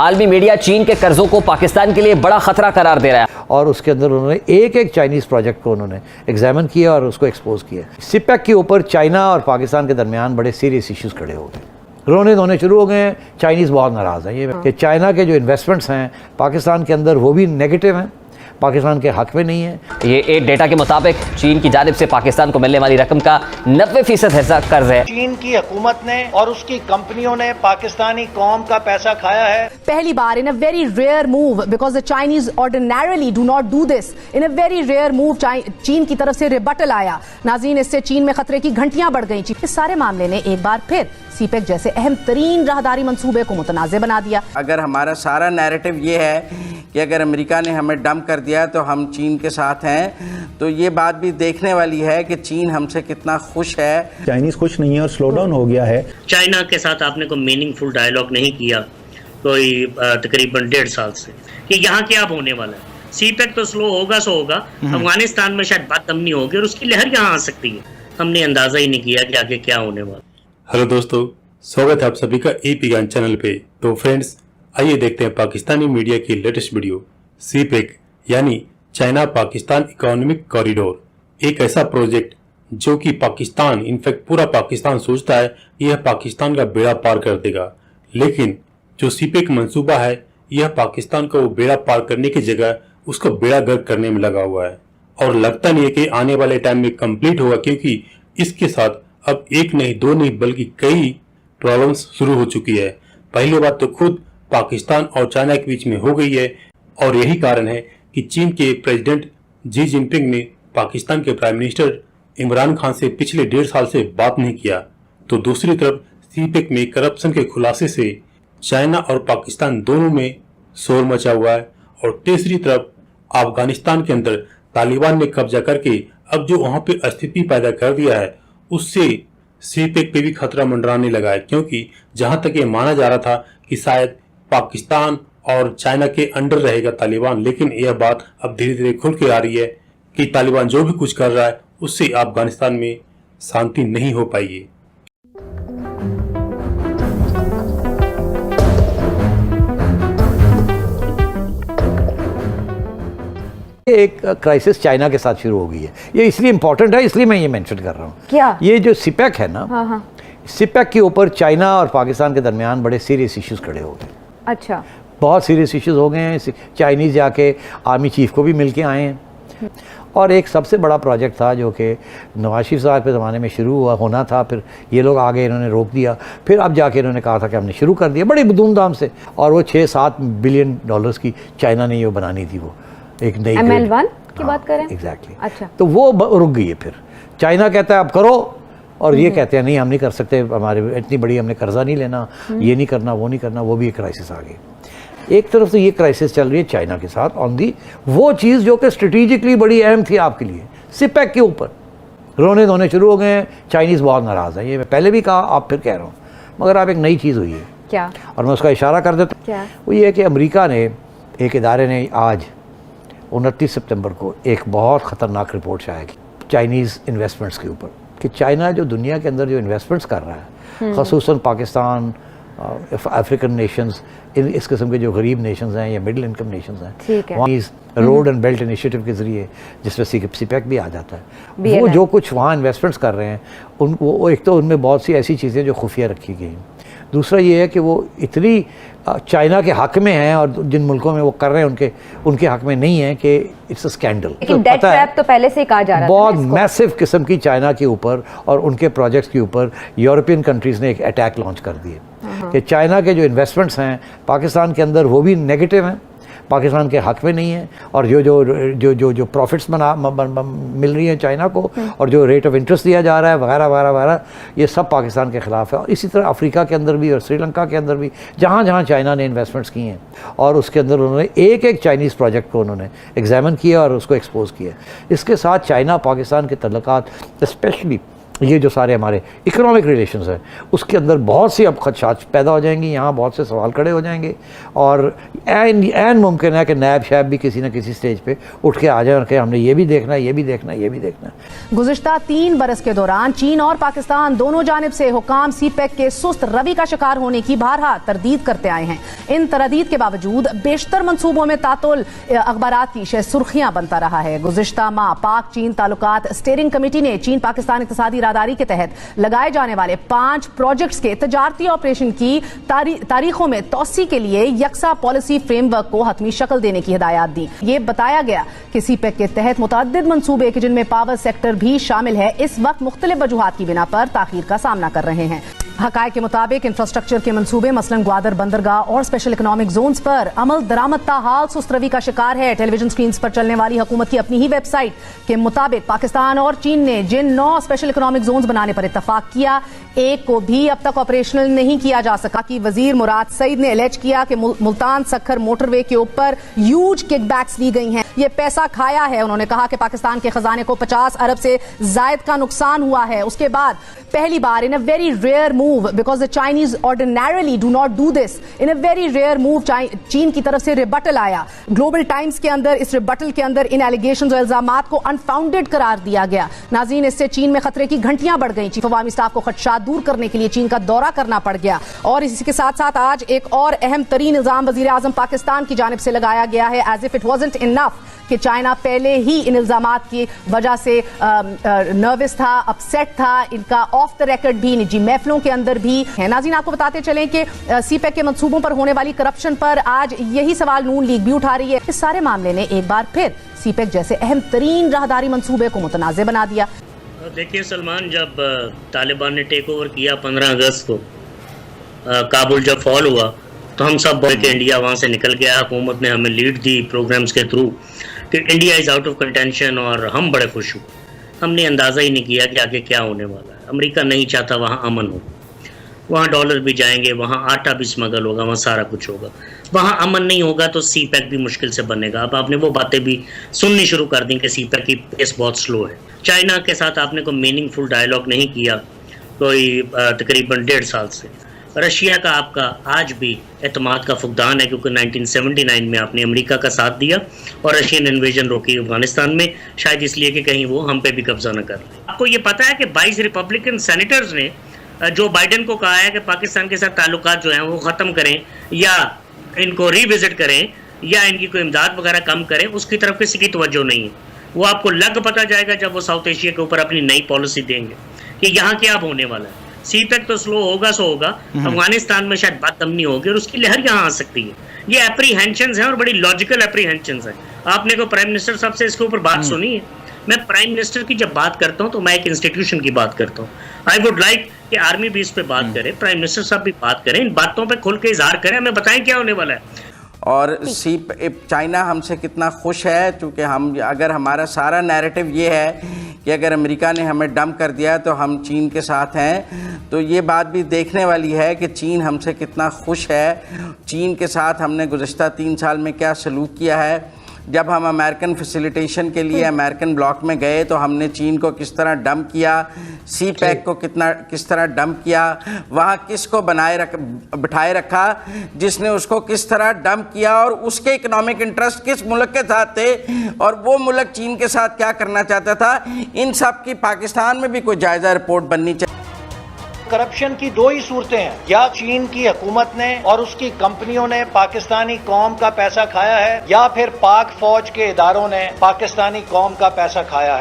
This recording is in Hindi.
आलमी मीडिया चीन के कर्जों को पाकिस्तान के लिए बड़ा खतरा करार दे रहा है और उसके अंदर उन्होंने एक एक चाइनीज़ प्रोजेक्ट को उन्होंने एग्जामिन किया और उसको एक्सपोज किया। सिपेक के ऊपर चाइना और पाकिस्तान के दरमियान बड़े सीरियस इश्यूज खड़े हो गए, रोने धोने शुरू हो गए हैं। चाइनीज़ बहुत नाराज़ हैं ये कि चाइना के जो इन्वेस्टमेंट्स हैं पाकिस्तान के अंदर वो भी नेगेटिव हैं, पाकिस्तान के हक में नहीं है। ये एक डेटा के मुताबिक चीन की जानिब से पाकिस्तान को मिलने वाली रकम का 90% हिस्सा कर्ज है। चीन की हुकूमत ने और उसकी कंपनियों ने पाकिस्तानी कौम का पैसा खाया है। पहली बार in a very rare move, because the Chinese ordinarily do not do this, in a very rare move चीन की तरफ से रिबटल आया। नाज़रीन, इससे चीन में खतरे की घंटियां बढ़ गई। इस सारे मामले ने एक बार फिर सीपेक जैसे अहम तरीन राहदारी मंसूबे को मुतनाज़े बना दिया। अगर हमारा सारा नैरेटिव ये है कि अगर अमेरिका ने हमें डंप कर दिया तो हम चीन के साथ हैं, तो ये बात भी देखने वाली है कि चीन हमसे कितना खुश है। चाइनीज खुश नहीं है और स्लो डाउन हो गया है। चाइना के साथ आपने कोई मीनिंगफुल डायलॉग नहीं किया कोई तकरीबन 1.5 साल से कि यहाँ क्या होने वाला है। सीपेक तो स्लो होगा सो होगा, अफगानिस्तान में शायद बात अमनी होगी और उसकी लहर यहाँ आ सकती है। हमने अंदाजा ही नहीं किया कि आगे क्या होने वाला। हेलो दोस्तों, स्वागत है आप सभी का AP ज्ञान चैनल पे। तो फ्रेंड्स, आइए देखते हैं पाकिस्तानी मीडिया की लेटेस्ट वीडियो। सीपेक यानी चाइना पाकिस्तान इकोनॉमिक कॉरिडोर, एक ऐसा प्रोजेक्ट जो कि पाकिस्तान, इनफैक्ट पूरा पाकिस्तान सोचता है यह पाकिस्तान का बेड़ा पार कर देगा, लेकिन जो सीपेक मंसूबा है यह पाकिस्तान को बेड़ा पार करने की जगह उसको बेड़ा गर्क करने में लगा हुआ है और लगता नहीं है कि आने वाले टाइम में कंप्लीट होगा, क्योंकि इसके साथ अब एक नहीं दो नहीं बल्कि कई प्रॉब्लम्स शुरू हो चुकी है। पहली बात तो खुद पाकिस्तान और चाइना के बीच में हो गई है और यही कारण है कि चीन के प्रेसिडेंट जी जिनपिंग ने पाकिस्तान के प्राइम मिनिस्टर इमरान खान से पिछले 1.5 साल से बात नहीं किया। तो दूसरी तरफ सीपेक में करप्शन के खुलासे से चाइना और पाकिस्तान दोनों में शोर मचा हुआ है और तीसरी तरफ अफगानिस्तान के अंदर तालिबान ने कब्जा करके अब जो वहां पे स्थिति पैदा कर दिया है उससे सीपेक पे भी खतरा मंडराने लगा है, क्योंकि जहां तक ये माना जा रहा था कि शायद पाकिस्तान और चाइना के अंडर रहेगा तालिबान, लेकिन यह बात अब धीरे धीरे खुल के आ रही है कि तालिबान जो भी कुछ कर रहा है उससे अफगानिस्तान में शांति नहीं हो पाएगी। एक क्राइसिस चाइना के साथ शुरू हो गई है। ये इसलिए इम्पोर्टेंट है, इसलिए मैं ये मेंशन कर रहा हूँ। क्या ये जो सिपेक है ना, सिपेक के ऊपर चाइना और पाकिस्तान के दरमियान बड़े सीरियस इश्यूज खड़े हो गए। अच्छा, बहुत सीरियस इश्यूज हो गए हैं। चाइनीज़ जाके आर्मी चीफ को भी मिल के आए हैं और एक सबसे बड़ा प्रोजेक्ट था जो कि नवाज शरीफ साहब के ज़माने में शुरू होना था, फिर ये लोग आगे इन्होंने रोक दिया, फिर अब जाके इन्होंने कहा था कि हमने शुरू कर दिया बड़ी धूमधाम से, और वो 6-7 बिलियन डॉलर्स की चाइना ने ये बनानी थी, वो एक नई ML1 की बात करें। एग्जैक्टली। अच्छा, तो वो रुक गई है। फिर चाइना कहता है अब करो और ये कहते हैं नहीं हम नहीं कर सकते, हमारे इतनी बड़ी हमने कर्जा नहीं लेना, ये नहीं करना, वो नहीं करना, वो भी एक क्राइसिस आ गई। एक तरफ से ये क्राइसिस चल रही है चाइना के साथ ऑन दी वो चीज़ जो कि स्ट्रेटेजिकली बड़ी अहम थी आपके लिए, सिपेक के ऊपर रोने धोने शुरू हो गए हैं। चाइनीज़ बहुत नाराज़ है, ये मैं पहले भी कहा, आप फिर कह रहा हूँ, मगर आप एक नई चीज़ हुई है क्या, और मैं उसका इशारा कर देता हूँ। क्या वो ये है कि अमेरिका ने, एक इदारे ने आज 29 सितंबर को एक बहुत ख़तरनाक रिपोर्ट शाया की चाइनीज़ इन्वेस्टमेंट्स के ऊपर, कि चाइना जो दुनिया के अंदर जो इन्वेस्टमेंट्स कर रहा है, ख़ुसूसन पाकिस्तान, अफ्रीकन नेशंस, इस किस्म के जो गरीब नेशंस हैं या मिडिल इनकम नेशंस हैं, वहाँ रोड एंड बेल्ट इनिशिएटिव के ज़रिए, जिसमें सिपेक भी आ जाता है, वो जो कुछ वहाँ इन्वेस्टमेंट्स कर रहे हैं वो एक तो उनमें बहुत सी ऐसी चीज़ें जो खुफिया रखी गई हैं। दूसरा ये है कि वो इतनी चाइना के हक में हैं और जिन मुल्कों में वो कर रहे हैं उनके हक में नहीं है कि इट्स अ स्कैंडल। लेकिन डेट ट्रैप तो पहले से ही कहा जा रहा था, बहुत मैसिव किस्म की चाइना के ऊपर और उनके प्रोजेक्ट्स के ऊपर यूरोपियन कंट्रीज़ ने एक अटैक लॉन्च कर दिए कि चाइना के जो इन्वेस्टमेंट्स हैं पाकिस्तान के अंदर वो भी नेगेटिव हैं, पाकिस्तान के हक में नहीं है, और जो प्रॉफिट्स मिल रही हैं चाइना को और जो रेट ऑफ इंटरेस्ट दिया जा रहा है वगैरह वगैरह वगैरह, ये सब पाकिस्तान के ख़िलाफ़ है। और इसी तरह अफ्रीका के अंदर भी और श्रीलंका के अंदर भी जहाँ जहाँ चाइना ने इन्वेस्टमेंट्स की हैं और उसके अंदर उन्होंने एक एक चाइनीज़ प्रोजेक्ट को उन्होंने एग्जामिन किया और उसको एक्सपोज किया। इसके साथ चाइना पाकिस्तान के तल्लुकात स्पेशली ये जो सारे हमारे इकोनॉमिक रिलेशंस हैं उसके अंदर बहुत सी अब खदशात पैदा हो जाएंगी, यहाँ बहुत से सवाल खड़े हो जाएंगे और ऐन मुमकिन है कि नैब शैब भी किसी न किसी स्टेज पे उठ के आ जाए कि हमने ये भी देखना है, ये भी देखना है, ये भी देखना है। गुज़िश्ता 3 बरस के दौरान चीन और पाकिस्तान दोनों जानिब से हुकाम सीपैक के सुस्त रवि का शिकार होने की बारहा तरदीद करते आए हैं। इन तरदीद के बावजूद बेशतर मंसूबों में तातुल अखबारात की शे सुर्खियां बनता रहा है। गुज़िश्ता माह पाक चीन ताल्लुकात स्टीयरिंग कमेटी ने चीन पाकिस्तान इक़्तिसादी रादारी के तहत लगाए जाने वाले 5 प्रोजेक्ट्स के तजारती ऑपरेशन की तारीखों में तौसी के लिए यकसा पॉलिसी फ्रेमवर्क को हतमी शक्ल देने की हिदायत दी। ये बताया गया कि सीपैक के तहत मुतअद्दिद मंसूबे के जिनमें पावर सेक्टर भी शामिल है इस वक्त मुख्तलिफ वजूहात की बिना पर ताखीर का सामना कर रहे हैं। हकायक के मुताबिक इंफ्रास्ट्रक्चर के मंसूबे मसलन ग्वादर बंदरगाह और स्पेशल इकोनॉमिक जोन्स पर अमल दरामद ताहाल सुस्त रवि का शिकार है। टेलीविजन स्क्रीन पर चलने वाली हुकूमत की अपनी ही वेबसाइट के मुताबिक पाकिस्तान और चीन ने जिन 9 स्पेशल इकोनॉमिक जोन्स बनाने पर इत्तफाक किया, एक को भी अब तक ऑपरेशनल नहीं किया जा सका। कि वजीर मुराद सईद ने एलेज किया कि मुल्तान सखर मोटरवे के ऊपर ह्यूज किकबैक्स ली गई हैं, ये पैसा खाया है। उन्होंने कहा कि पाकिस्तान के खजाने को 50 अरब से जायद का नुकसान हुआ है। उसके बाद पहली बार in a very rare move, because the Chinese ordinarily do not do this, in a very rare move चीन की तरफ से रिबटल आया। ग्लोबल टाइम्स के अंदर इस रिबटल के अंदर इन एलिगेशंस और इल्जामात को अनफाउंडेड करार दिया गया। नाज़रीन, इससे चीन में खतरे की घंटियां बढ़ गई। चीफ अवामी स्टाफ को खदशात दूर करने के लिए चीन का दौरा करना पड़ गया। और इसी के साथ साथ आज एक और अहम तरीन इल्जाम वजीर आजम पाकिस्तान की जानिब से लगाया गया है, as if it wasn't enough कि चाइना पहले ही इन इल्जामात की वजह से नर्वस था, अपसेट था। इनका ऑफ द रिकॉर्ड भी निजी महफिलों के अंदर भी है। नाज़रीन, आपको बताते चलें कि सीपैक के मंसूबों पर होने वाली करप्शन पर आज यही सवाल नून लीग भी उठा रही है। इस सारे मामले ने एक बार फिर सीपैक जैसे अहम तरीन राहदारी मंसूबे को मुतनाज़ बना दिया। देखिए सलमान, जब तालिबान ने टेक ओवर किया 15 अगस्त को, काबुल जब फॉल हुआ तो हम सब बोले कि इंडिया वहाँ से निकल गया। हुकूमत ने हमें लीड दी प्रोग्राम्स के थ्रू कि India is out of contention और हम बड़े खुश हुए। हमने अंदाज़ा ही नहीं किया कि आगे क्या होने वाला है। अमेरिका नहीं चाहता वहाँ अमन हो, वहाँ डॉलर भी जाएंगे, वहाँ आटा भी स्मगल होगा, वहाँ सारा कुछ होगा। वहाँ अमन नहीं होगा तो सीपैक भी मुश्किल से बनेगा। अब आपने वो बातें भी सुननी शुरू कर दी कि सीपैक की पेस बहुत स्लो है। चाइना के साथ आपने कोई मीनिंगफुल डायलॉग नहीं किया कोई तकरीबन 1.5 साल से। रशिया का आपका आज भी एतमाद का फुकदान है, क्योंकि 1979 में आपने अमेरिका का साथ दिया और रशियन इन्वेजन रोकी अफगानिस्तान में, शायद इसलिए कि कहीं वो हम पे भी कब्जा न कर ले। आपको ये पता है कि 22 रिपब्लिकन सेनेटर्स ने जो बाइडन को कहा है कि पाकिस्तान के साथ ताल्लुकात जो हैं वो ख़त्म करें या इनको रिविजिट करें या इनकी कोई इमदाद वगैरह कम करें, उसकी तरफ किसी की तवज्जो नहीं है। वो आपको लग पता जाएगा जब वो साउथ एशिया के ऊपर अपनी नई पॉलिसी देंगे कि यहाँ क्या अब होने वाला है। सीपैक तो स्लो होगा सो होगा, अफगानिस्तान में शायद बात दमनी होगी और उसकी लहर यहाँ आ सकती है। ये एप्रीहेंशंस हैं और बड़ी लॉजिकल एप्रीहेंशंस हैं। आपने को प्राइम मिनिस्टर साहब से इसके ऊपर बात सुनी है? मैं प्राइम मिनिस्टर की जब बात करता हूँ तो मैं एक इंस्टीट्यूशन की बात करता हूँ। आई वुड लाइक कि आर्मी भी इस पे बात करे, प्राइम मिनिस्टर साहब भी बात करें, इन बातों पे खुल के इजहार करें, हमें बताएं क्या होने वाला है। और चाइना हमसे कितना खुश है, क्योंकि हम अगर हमारा सारा नैरेटिव ये है कि अगर अमेरिका ने हमें डंप कर दिया तो हम चीन के साथ हैं, तो ये बात भी देखने वाली है कि चीन हमसे कितना खुश है। चीन के साथ हमने गुज़श्ता 3 साल में क्या सलूक किया है। जब हम अमेरिकन फैसिलिटेशन के लिए अमेरिकन ब्लॉक में गए तो हमने चीन को किस तरह डंप किया, सीपैक को किस तरह डंप किया, वहाँ किसको बिठाए रखा जिसने उसको किस तरह डंप किया और उसके इकोनॉमिक इंटरेस्ट किस मुल्क के साथ थे और वो मुल्क चीन के साथ क्या करना चाहता था। इन सब की पाकिस्तान में भी कोई जायज़ा रिपोर्ट बननी चाहिए। करप्शन की 2 ही सूरतें हैं, या चीन की हुकूमत ने और उसकी कंपनियों ने पाकिस्तानी कौम का पैसा खाया है, या फिर पाक फौज के इदारों ने पाकिस्तानी कौम का पैसा खाया है।